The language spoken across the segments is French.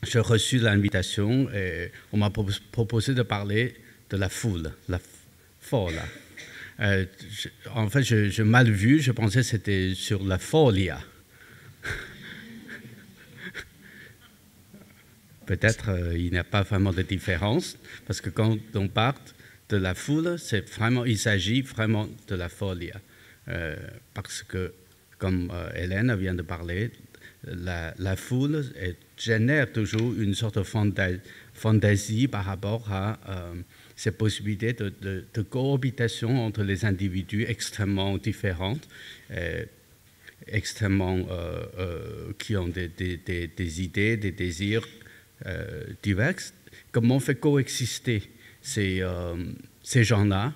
J'ai reçu l'invitation et on m'a proposé de parler de la foule, la folla. En fait, j'ai mal vu, je pensais que c'était sur la folia. Peut-être il n'y a pas vraiment de différence, parce que quand on parle de la foule, il s'agit vraiment de la folia. Parce que, comme Hélène vient de parler, la foule génère toujours une sorte de fantaisie par rapport à ces possibilités de cohabitation entre les individus extrêmement différents, extrêmement qui ont des idées, des désirs divers. Comment on fait coexister ces gens-là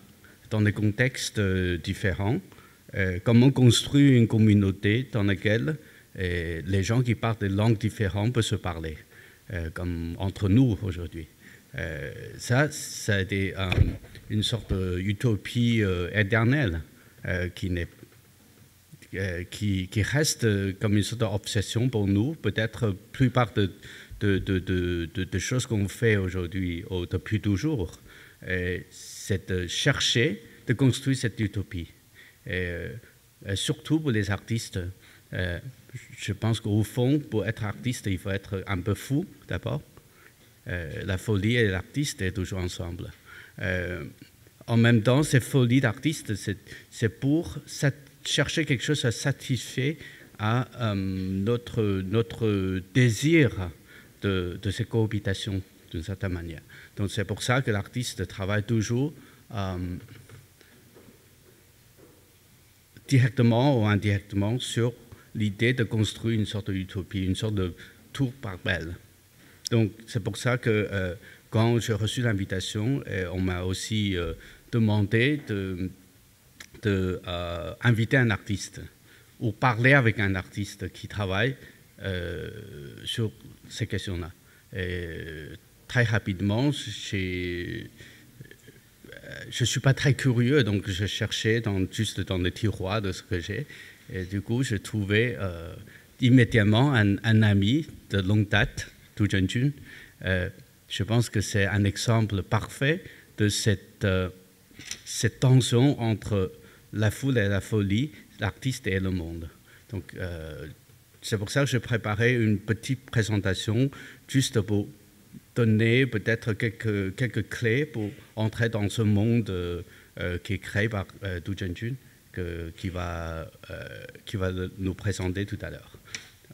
dans des contextes différents? Comment on construit une communauté dans laquelle les gens qui parlent des langues différentes peuvent se parler, comme entre nous aujourd'hui. Ça a été une sorte d'utopie éternelle qui reste comme une sorte d'obsession pour nous. Peut-être la plupart de choses qu'on fait aujourd'hui, depuis toujours, c'est de chercher de construire cette utopie. Surtout pour les artistes. Je pense qu'au fond, pour être artiste, il faut être un peu fou d'abord. La folie et l'artiste sont toujours ensemble. En même temps, cette folie d'artiste, c'est pour chercher quelque chose à satisfaire à notre désir de ces cohabitations d'une certaine manière. Donc c'est pour ça que l'artiste travaille toujours directement ou indirectement sur l'idée de construire une sorte d'utopie, une sorte de tour par belle. Donc c'est pour ça que quand j'ai reçu l'invitation, on m'a aussi demandé d'inviter un artiste ou parler avec un artiste qui travaille sur ces questions-là. Très rapidement, je ne suis pas très curieux, donc je cherchais juste dans le tiroir de ce que j'ai. Et du coup, je trouvais immédiatement un ami de longue date, Tu Zhenjun. Je pense que c'est un exemple parfait de cette tension entre la foule et la folie, l'artiste et le monde. Donc, c'est pour ça que j'ai préparé une petite présentation juste pour donner peut-être quelques clés pour entrer dans ce monde qui est créé par Tu Zhenjun, qui va nous présenter tout à l'heure.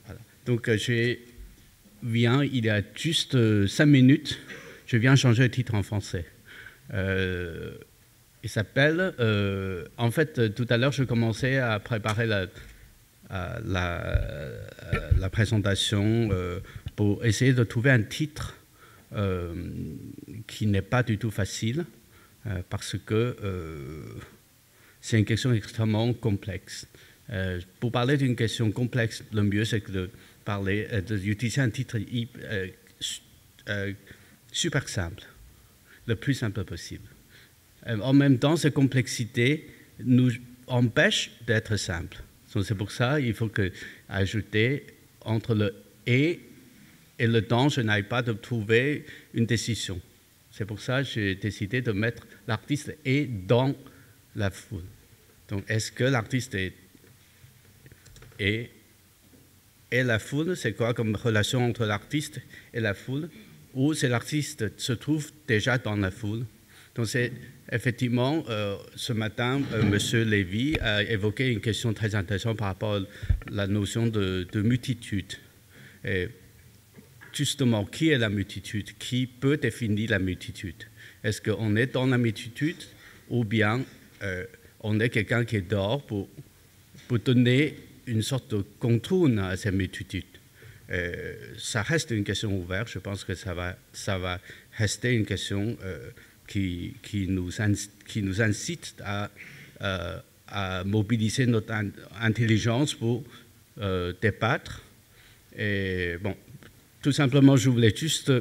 Voilà. Donc, il y a juste 5 minutes, je viens changer le titre en français. Il s'appelle, en fait, tout à l'heure, je commençais à préparer la présentation pour essayer de trouver un titre qui n'est pas du tout facile, parce que c'est une question extrêmement complexe. Pour parler d'une question complexe, le mieux c'est d'utiliser un titre super simple, le plus simple possible. En même temps, cette complexité nous empêche d'être simple. Donc, c'est pour ça qu'il faut ajouter entre le « et le « dans », je n'arrive pas de trouver une décision. C'est pour ça que j'ai décidé de mettre l'artiste « et » dans la foule. Donc, est-ce que l'artiste est la foule? C'est quoi comme relation entre l'artiste et la foule? Ou c'est l'artiste se trouve déjà dans la foule? Donc, c'est effectivement, ce matin, M. Lévy a évoqué une question très intéressante par rapport à la notion de multitude. Et justement, qui est la multitude? Qui peut définir la multitude? Est-ce qu'on est dans la multitude ou bien on est quelqu'un qui est dehors pour donner une sorte de contour à cette multitude? Ça reste une question ouverte. Je pense que ça va rester une question qui nous incite à mobiliser notre intelligence pour débattre. Et bon, tout simplement, je voulais juste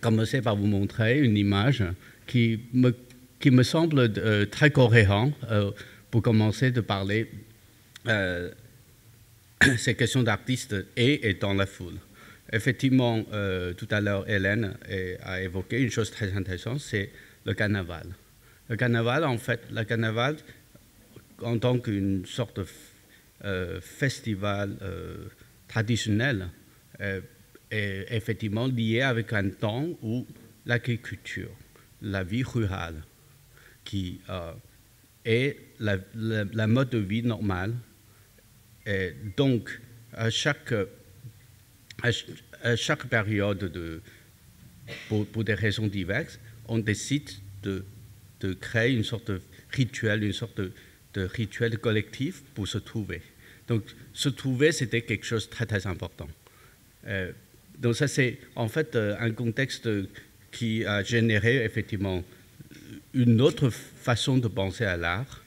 commencer par vous montrer une image qui me semble très cohérente pour commencer de parler ces questions d'artistes et dans la foule. Effectivement, tout à l'heure, Hélène a évoqué une chose très intéressante, c'est le carnaval. Le carnaval, en fait, le carnaval, en tant qu'une sorte de festival traditionnel, est effectivement lié avec un temps où l'agriculture, la vie rurale, qui est la mode de vie normale. Et donc, à chaque période, pour des raisons diverses, on décide de créer une sorte de rituel, une sorte de rituel collectif pour se trouver. Donc, se trouver, c'était quelque chose de très, très important. Donc, ça, c'est en fait un contexte qui a généré effectivement une autre façon de penser à l'art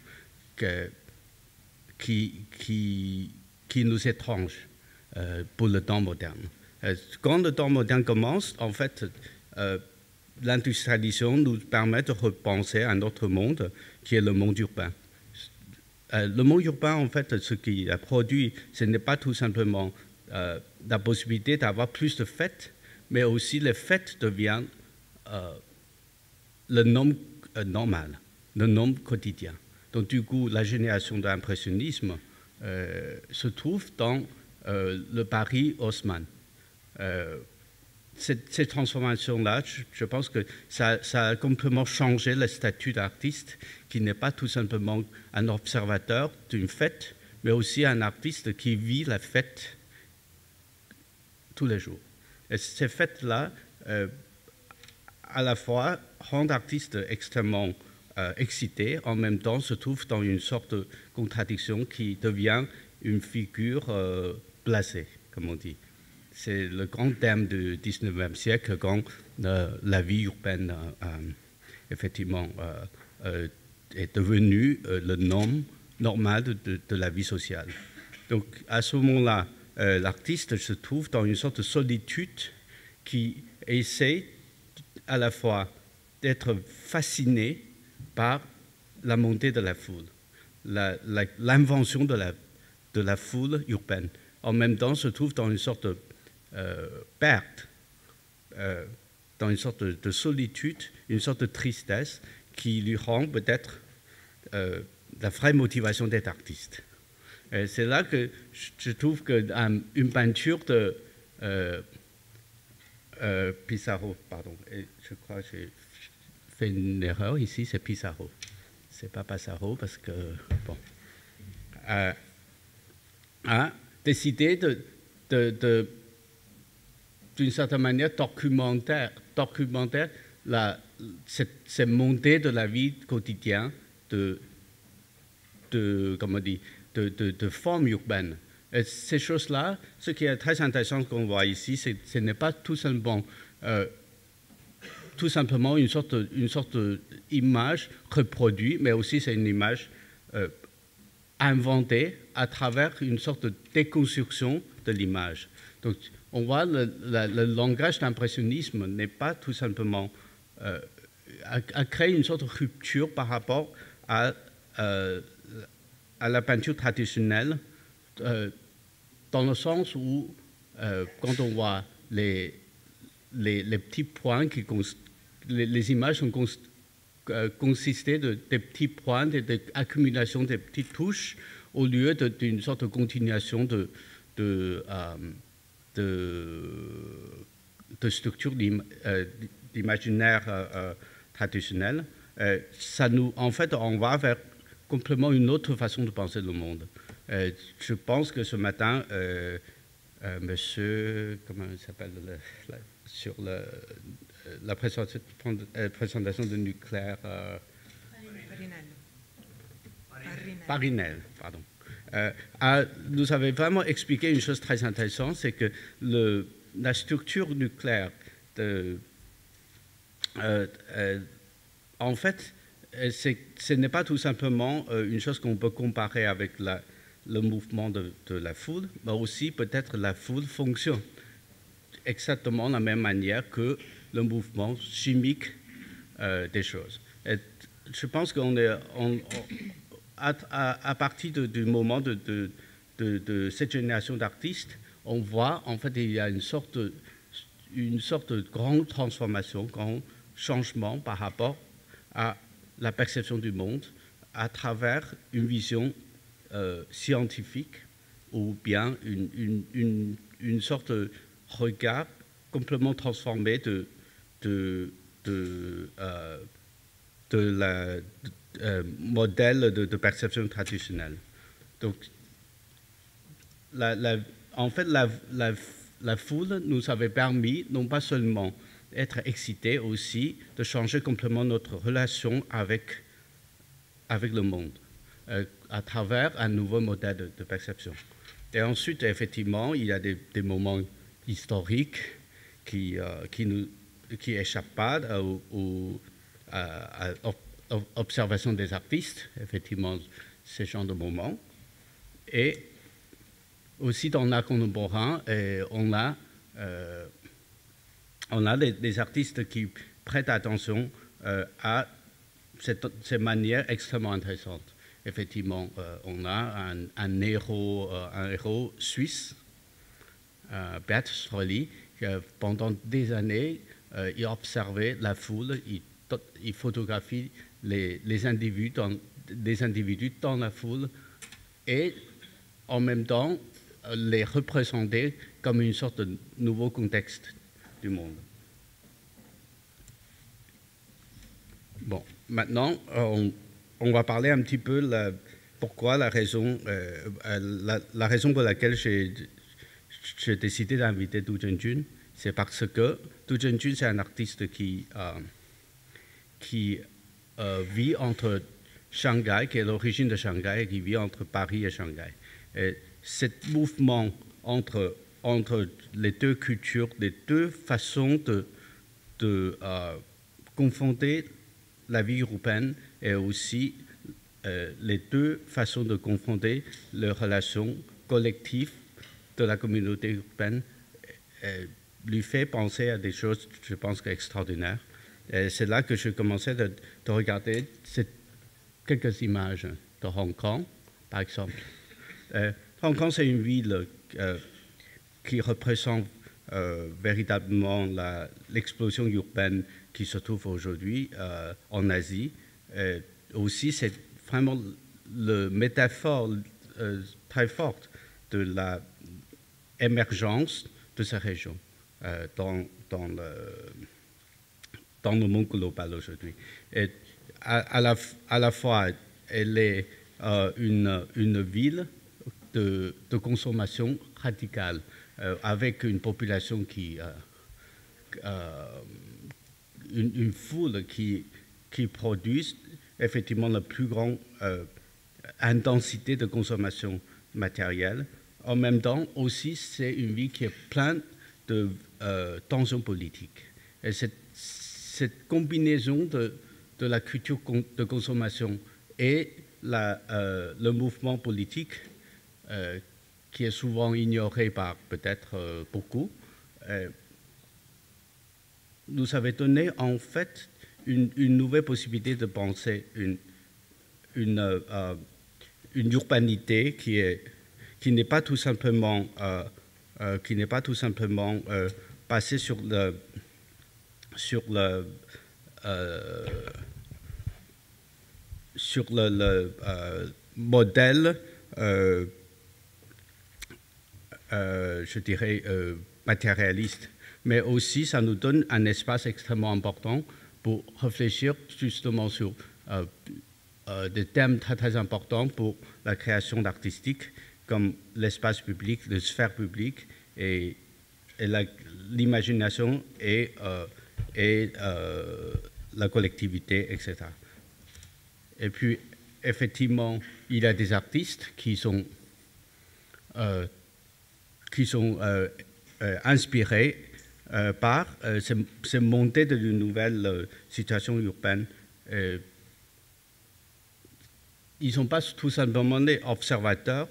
qui nous est étrange pour le temps moderne. Quand le temps moderne commence, en fait, l'industrialisation nous permet de repenser un autre monde qui est le monde urbain. Le monde urbain, en fait, ce qu'il a produit, ce n'est pas tout simplement la possibilité d'avoir plus de fêtes, mais aussi les fêtes deviennent le nom normal, le nom quotidien. Donc, du coup, la génération de l'impressionnisme se trouve dans le Paris haussmann. Cette transformation-là, je pense que ça a complètement changé le statut d'artiste, qui n'est pas tout simplement un observateur d'une fête, mais aussi un artiste qui vit la fête tous les jours. Et ces fêtes-là, à la fois, rendent l'artiste extrêmement excité, en même temps se trouve dans une sorte de contradiction qui devient une figure blasée, comme on dit. C'est le grand thème du 19e siècle quand la vie urbaine, effectivement, est devenue le nom normal de la vie sociale. Donc, à ce moment-là, l'artiste se trouve dans une sorte de solitude qui essaie à la fois d'être fasciné par la montée de la foule, l'invention de la foule urbaine. En même temps, se trouve dans une sorte de perte, dans une sorte de solitude, une sorte de tristesse qui lui rend peut-être la vraie motivation d'être artiste. C'est là que je trouve qu'une peinture de Pissarro, pardon, et je crois que j'ai fait une erreur ici, c'est Pissarro. C'est pas Pissarro parce que, bon, a décidé d'une certaine manière documentaire cette montée de la vie quotidienne de formes urbaines. Et ces choses-là, ce qui est très intéressant qu'on voit ici, ce n'est pas tout simplement une sorte d'image reproduite, mais aussi c'est une image inventée à travers une sorte de déconstruction de l'image. Donc, on voit le langage d'impressionnisme n'est pas tout simplement à créer une sorte de rupture par rapport à la peinture traditionnelle, dans le sens où, quand on voit les petits points, les images sont consistaient des petits points, d'accumulation des petites touches, au lieu d'une sorte de continuation de structure d'imaginaire traditionnel. En fait, on va vers complètement une autre façon de penser le monde. Je pense que ce matin, monsieur, comment il s'appelle, sur la présentation du nucléaire, Parinel, pardon. Nous avait vraiment expliqué une chose très intéressante, c'est que la structure nucléaire, en fait, ce n'est pas tout simplement une chose qu'on peut comparer avec le mouvement de la foule, mais aussi peut-être la foule fonctionne exactement de la même manière que le mouvement chimique des choses. Et je pense qu'on est à partir du moment de de cette génération d'artistes, on voit en fait il y a une sorte de grande transformation, grand changement par rapport à la perception du monde à travers une vision scientifique ou bien une sorte de regard complètement transformé de la modèle de perception traditionnelle. Donc, en fait, la foule nous avait permis non pas seulement d'être excités, aussi de changer complètement notre relation avec le monde à travers un nouveau modèle de perception. Et ensuite, effectivement, il y a des moments historiques qui échappent pas à l'observation des artistes, effectivement, ce genre de moments. Et aussi dans l'art contemporain, on a des artistes qui prêtent attention à cette manière extrêmement intéressante. Effectivement, on a un héros suisse, Bert Stroli, qui pendant des années, il observait la foule, il photographie les individus dans la foule et en même temps les représenter comme une sorte de nouveau contexte du monde. Bon, maintenant, on va parler un petit peu pourquoi la raison pour laquelle j'ai décidé d'inviter Du Zhengjun, c'est parce que Du Zhengjun, c'est un artiste qui vit entre Shanghai, qui est l'origine de Shanghai, et qui vit entre Paris et Shanghai. Et ce mouvement entre les deux cultures, les deux façons de confronter la vie européenne et aussi les deux façons de confronter les relations collectives de la communauté européenne lui fait penser à des choses, je pense, extraordinaires. C'est là que je commençais de regarder quelques images de Hong Kong, par exemple. Hong Kong, c'est une ville qui représente véritablement l'explosion urbaine qui se trouve aujourd'hui en Asie. Aussi, c'est vraiment la métaphore très forte de l'émergence de cette région dans le monde global aujourd'hui. À la fois, elle est une ville de consommation radicale avec une population une foule qui produit effectivement la plus grande intensité de consommation matérielle. En même temps, aussi, c'est une ville qui est pleine de tensions politiques. Et cette combinaison de la culture de consommation et le mouvement politique, qui est souvent ignoré par peut-être beaucoup, nous avait donné en fait une nouvelle possibilité de penser une urbanité qui n'est pas tout simplement basée sur le modèle, je dirais, matérialiste, mais aussi ça nous donne un espace extrêmement important pour réfléchir justement sur des thèmes très très importants pour la création d'artistique, comme l'espace public, la sphère publique et l'imagination et la collectivité, etc. Et puis, effectivement, il y a des artistes qui sont inspirés par ces montées de nouvelles situations urbaines. Ils ne sont pas tout simplement des observateurs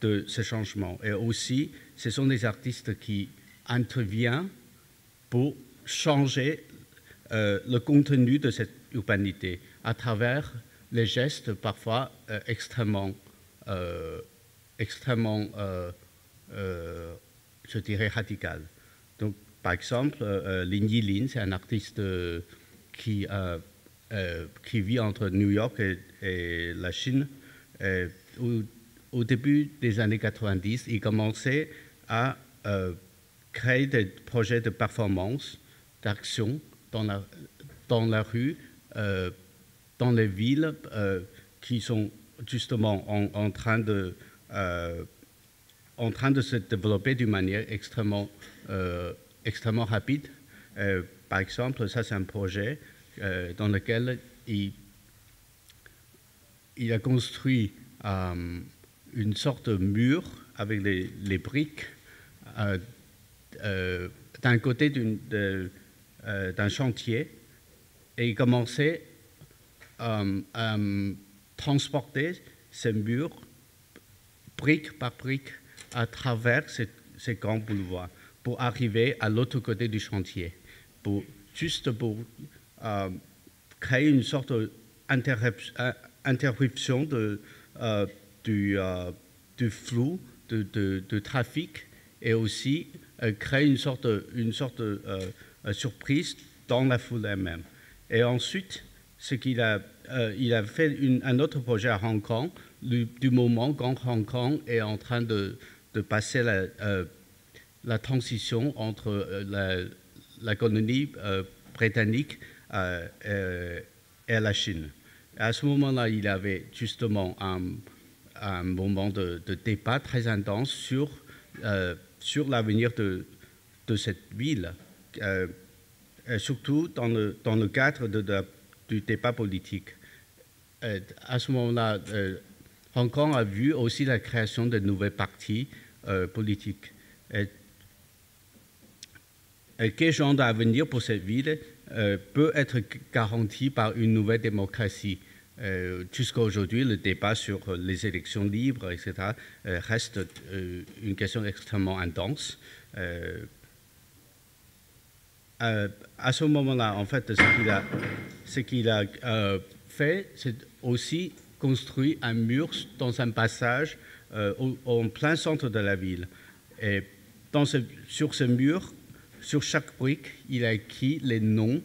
de ce changement. Et aussi, ce sont des artistes qui interviennent pour changer le contenu de cette urbanité à travers les gestes parfois extrêmement extrêmement, je dirais, radicales. Donc, par exemple, Lin Yilin, c'est un artiste qui vit entre New York et la Chine. Au début des années 90, il commençait à créer des projets de performance, d'action dans la rue, dans les villes qui sont justement en train de se développer d'une manière extrêmement rapide. Par exemple, ça c'est un projet dans lequel il a construit une sorte de mur avec les briques d'un côté d'un chantier, et il commençait à transporter ces murs brique par brique à travers ces grands boulevards pour arriver à l'autre côté du chantier, juste pour créer une sorte d'interruption du flou, de trafic, et aussi créer une sorte de surprise dans la foule elle-même. Et ensuite, il a fait un autre projet à Hong Kong, du moment quand Hong Kong est en train de passer la transition entre la colonie britannique et la Chine. À ce moment-là, il avait justement un moment de débat très intense sur l'avenir de cette ville, surtout dans le cadre du débat politique. À ce moment-là, Hong Kong a vu aussi la création de nouvelles partis politiques. Quel genre d'avenir pour cette ville peut être garanti par une nouvelle démocratie? Jusqu'à aujourd'hui, le débat sur les élections libres, etc., reste une question extrêmement intense. À ce moment-là, en fait, ce qu'il a fait, c'est aussi construit un mur dans un passage en plein centre de la ville. Et sur ce mur, sur chaque brique, il a écrit les noms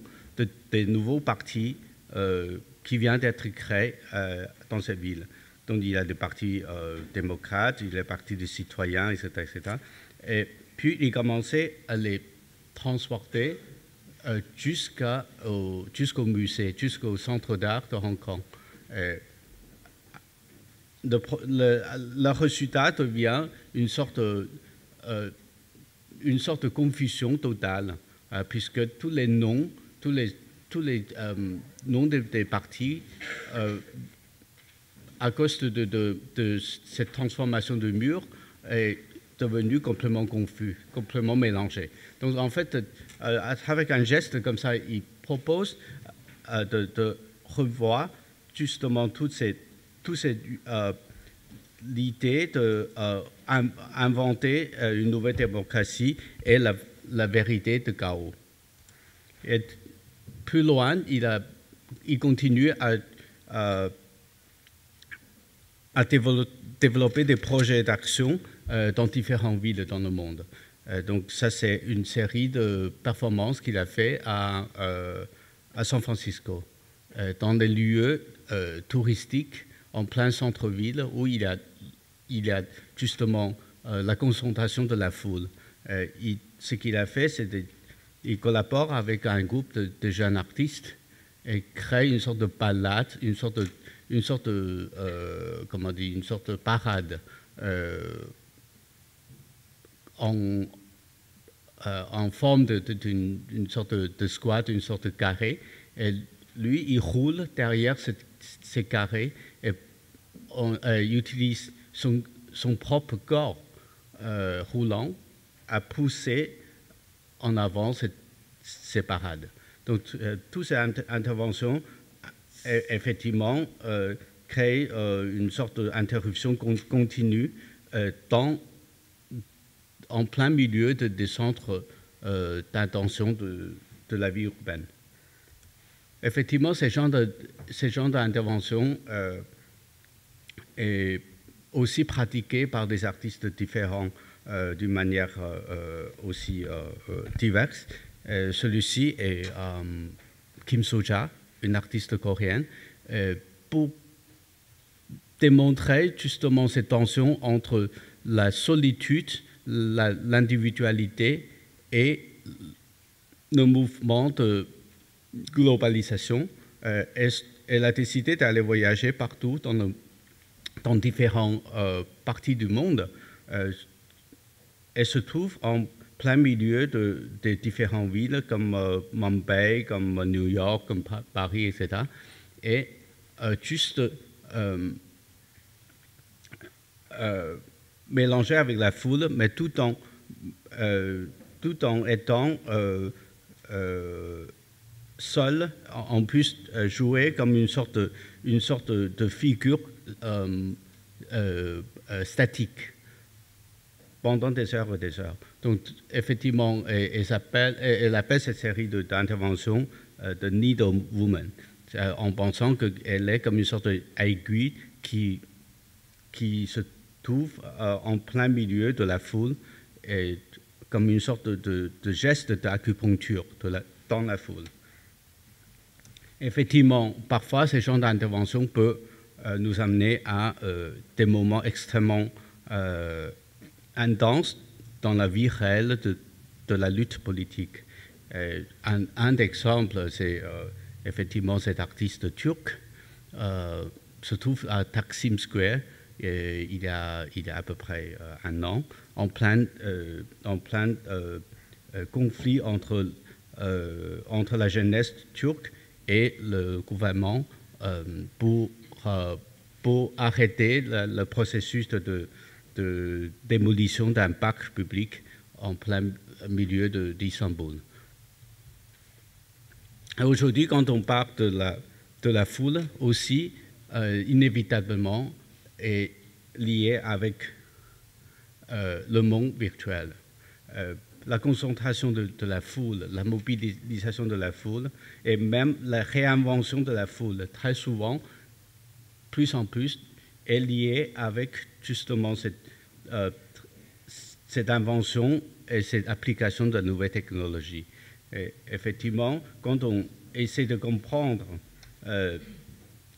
des nouveaux partis qui viennent d'être créés dans cette ville. Donc, il y a des partis démocrates, il y a des partis des citoyens, etc., etc. Et puis, il commençait à les transporter jusqu'au musée, jusqu'au centre d'art de Hong Kong. Le résultat devient une sorte de confusion totale, puisque tous les noms des partis, à cause de cette transformation de mur, est devenu complètement confus, complètement mélangé. Donc en fait, avec un geste comme ça, il propose de revoir justement l'idée d'inventer une nouvelle démocratie et la vérité de Gao. Et plus loin, il continue à développer des projets d'action dans différentes villes dans le monde. Donc ça, c'est une série de performances qu'il a fait à San Francisco, dans des lieux touristiques en plein centre-ville où il y a justement la concentration de la foule. Ce qu'il a fait, c'est qu'il collabore avec un groupe de jeunes artistes et crée une sorte de balade, une sorte de parade en forme d'une sorte de squat, une sorte de carré. Et lui, il roule derrière ces carrés et il utilise son propre corps roulant à pousser en avant ces parades. Donc, toutes ces interventions, effectivement, créent une sorte d'interruption continue en plein milieu des centres d'intention de la vie urbaine. Effectivement, ces genres d'interventions aussi pratiqué par des artistes différents d'une manière aussi diverse. Celui-ci est Kim Soja, une artiste coréenne, pour démontrer justement cette tension entre la solitude, l'individualité et le mouvement de globalisation. Elle a décidé d'aller voyager partout dans différentes parties du monde. Elle se trouve en plein milieu des différentes villes comme Mumbai, comme New York, comme Paris, etc. Et juste mélanger avec la foule, mais tout en étant seul, on peut jouer comme une sorte de figure statique pendant des heures et des heures. Donc, effectivement, elle appelle cette série d'interventions de Needle Woman, en pensant qu'elle est comme une sorte d'aiguille qui se trouve en plein milieu de la foule, et comme une sorte de geste d'acupuncture dans la foule. Effectivement, parfois, ce genre d'intervention peut nous amener à des moments extrêmement intenses dans la vie réelle de la lutte politique. Un exemple, c'est effectivement cet artiste turc se trouve à Taksim Square il y a à peu près un an, en plein conflit entre la jeunesse turque et le gouvernement pour arrêter le processus de démolition d'un parc public en plein milieu d'Istanbul. Aujourd'hui, quand on parle de la foule aussi, inévitablement est lié avec le monde virtuel. La concentration de la foule, la mobilisation de la foule et même la réinvention de la foule, très souvent, plus en plus, est liée avec justement cette invention et cette application de nouvelles technologies. Et effectivement, quand on essaie de comprendre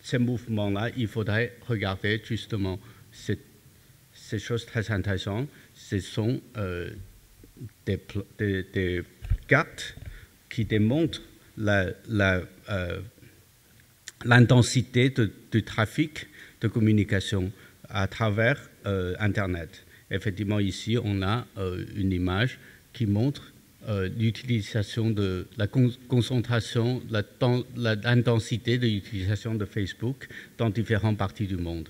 ces mouvements-là, il faudrait regarder justement ces choses très intéressantes. Ce sont des cartes qui démontrent l'intensité du trafic de communication à travers Internet. Effectivement, ici, on a une image qui montre l'utilisation de la concentration, l'intensité de l'utilisation de Facebook dans différentes parties du monde.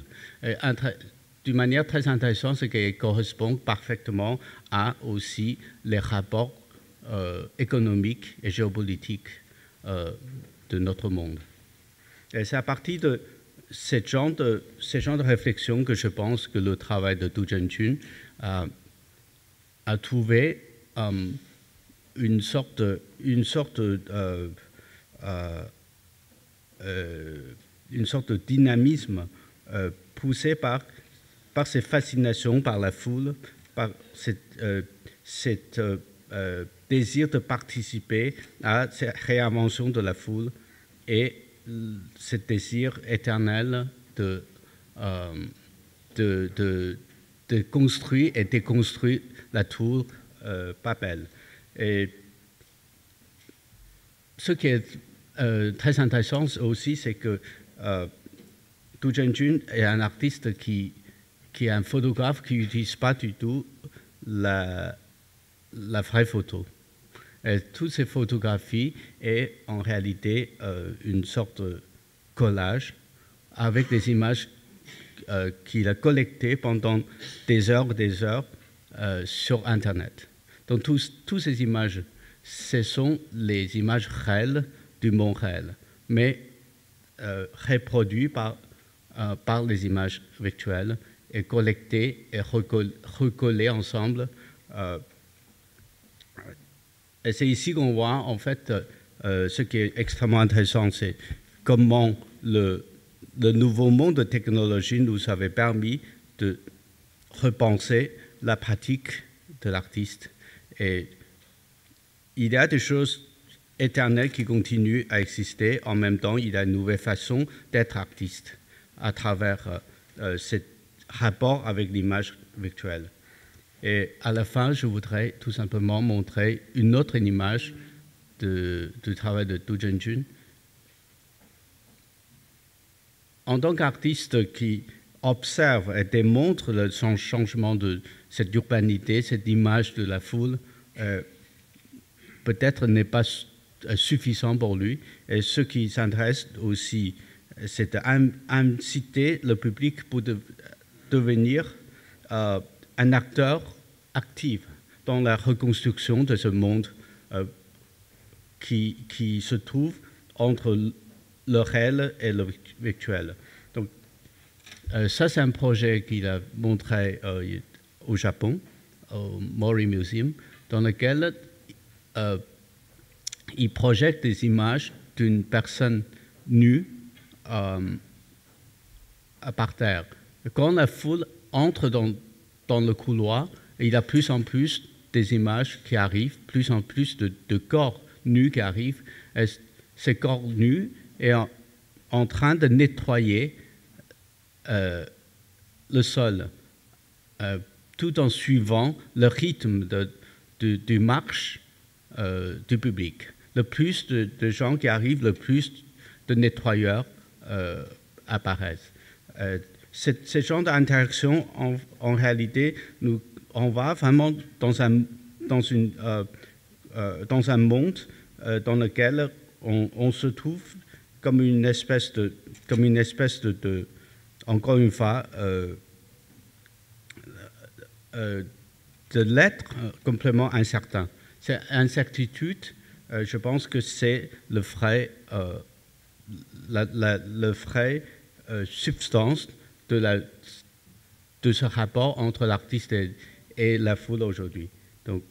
D'une manière très intéressante, ce qui correspond parfaitement à aussi les rapports économiques et géopolitiques de notre monde. Et c'est à partir de ce genre de réflexion que je pense que le travail de Du Zhengjun a trouvé une sorte de dynamisme poussé par cette fascination par la foule, par cet désir de participer à cette réinvention de la foule et ce désir éternel de construire et déconstruire la tour Babel. Et ce qui est très intéressant aussi, c'est que Du Zhengjun est un artiste qui est un photographe qui n'utilise pas du tout la vraie photo. Et toutes ces photographies est en réalité une sorte de collage avec des images qu'il a collectées pendant des heures sur Internet. Donc toutes ces images, ce sont les images réelles du monde réel, mais reproduites par les images virtuelles et collectées et recollées ensemble. Et c'est ici qu'on voit, en fait, ce qui est extrêmement intéressant, c'est comment le nouveau monde de technologie nous avait permis de repenser la pratique de l'artiste. Et il y a des choses éternelles qui continuent à exister. En même temps, il y a une nouvelle façon d'être artiste à travers ce rapport avec l'image virtuelle. Et à la fin, je voudrais tout simplement montrer une autre image du travail de Du Zhengjun. En tant qu'artiste qui observe et démontre le changement de cette urbanité, cette image de la foule, peut-être n'est pas suffisant pour lui. Et ce qui s'intéresse aussi, c'est d'inciter le public pour devenir un acteur actif dans la reconstruction de ce monde qui se trouve entre le réel et le virtuel. Donc, ça, c'est un projet qu'il a montré au Japon, au Mori Museum, dans lequel il projette des images d'une personne nue par terre. Quand la foule entre dans le couloir, il y a plus en plus des images qui arrivent, plus en plus de corps nus qui arrivent. Et ces corps nus sont en train de nettoyer le sol, tout en suivant le rythme de marche du public. Le plus de gens qui arrivent, le plus de nettoyeurs apparaissent. Ce genre d'interaction, en réalité, on va vraiment dans un monde dans lequel on se trouve comme une espèce de encore une fois, de l'être complètement incertain. Cette incertitude, je pense que c'est le vrai substance de ce rapport entre l'artiste et la foule aujourd'hui. Donc,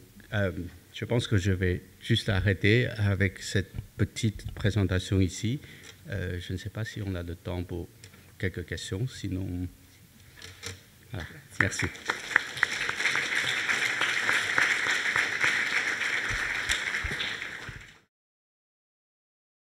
je pense que je vais juste arrêter avec cette petite présentation ici. Je ne sais pas si on a le temps pour quelques questions, sinon... Voilà. Merci.